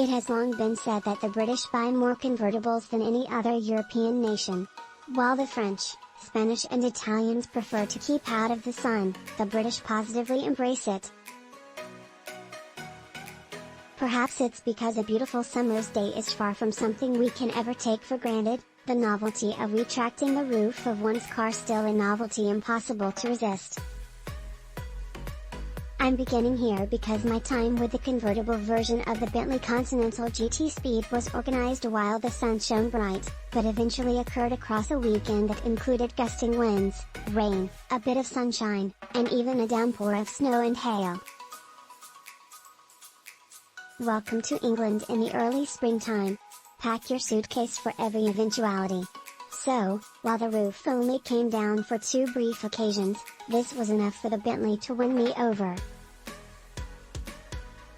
It has long been said that the British buy more convertibles than any other European nation. While the French, Spanish and Italians prefer to keep out of the sun, the British positively embrace it. Perhaps it's because a beautiful summer's day is far from something we can ever take for granted, the novelty of retracting the roof of one's car still a novelty impossible to resist. I'm beginning here because my time with the convertible version of the Bentley Continental GT Speed was organized while the sun shone bright, but eventually occurred across a weekend that included gusting winds, rain, a bit of sunshine, and even a downpour of snow and hail. Welcome to England in the early springtime. Pack your suitcase for every eventuality. So, while the roof only came down for 2 brief occasions, this was enough for the Bentley to win me over.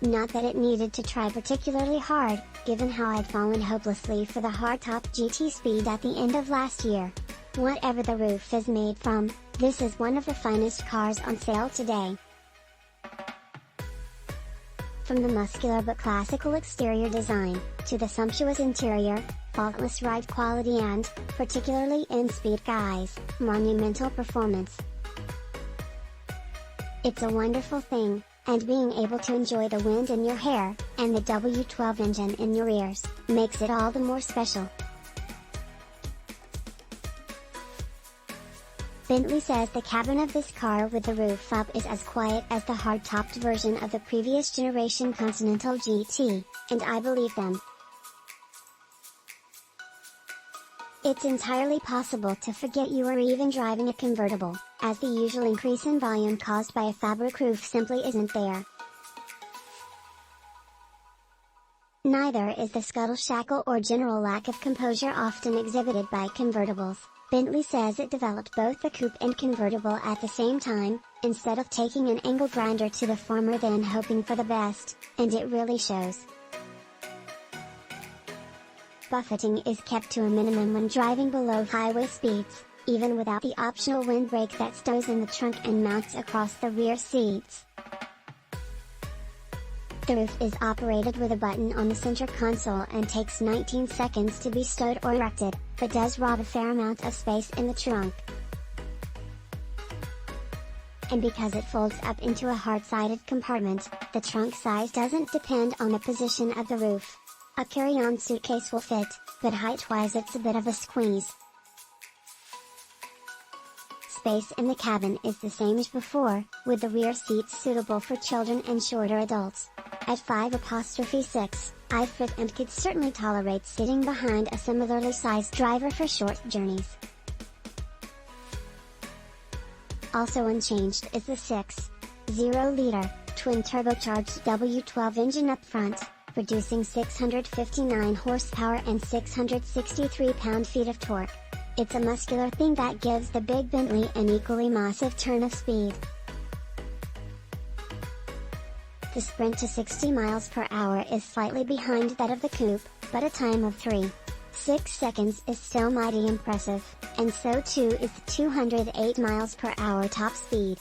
Not that it needed to try particularly hard, given how I'd fallen hopelessly for the hardtop GT Speed at the end of last year. Whatever the roof is made from, this is one of the finest cars on sale today. From the muscular but classical exterior design, to the sumptuous interior, faultless ride quality and, particularly in speed guise, monumental performance. It's a wonderful thing, and being able to enjoy the wind in your hair, and the W12 engine in your ears, makes it all the more special. Bentley says the cabin of this car with the roof up is as quiet as the hard-topped version of the previous generation Continental GT, and I believe them. It's entirely possible to forget you are even driving a convertible, as the usual increase in volume caused by a fabric roof simply isn't there. Neither is the scuttle, shackle or general lack of composure often exhibited by convertibles. Bentley says it developed both the coupe and convertible at the same time, instead of taking an angle grinder to the former then hoping for the best, and it really shows. Buffeting is kept to a minimum when driving below highway speeds, even without the optional windbreak that stows in the trunk and mounts across the rear seats. The roof is operated with a button on the center console and takes 19 seconds to be stowed or erected, but does rob a fair amount of space in the trunk. And because it folds up into a hard-sided compartment, the trunk size doesn't depend on the position of the roof. A carry-on suitcase will fit, but height-wise it's a bit of a squeeze. Space in the cabin is the same as before, with the rear seats suitable for children and shorter adults. At 5'6", I fit and could certainly tolerate sitting behind a similarly sized driver for short journeys. Also unchanged is the 6.0-liter, twin-turbocharged W12 engine up front, producing 659 horsepower and 663 pound-feet of torque. It's a muscular thing that gives the big Bentley an equally massive turn of speed. The sprint to 60 miles per hour is slightly behind that of the coupe, but a time of 3.6 seconds is still mighty impressive, and so too is the 208 miles per hour top speed.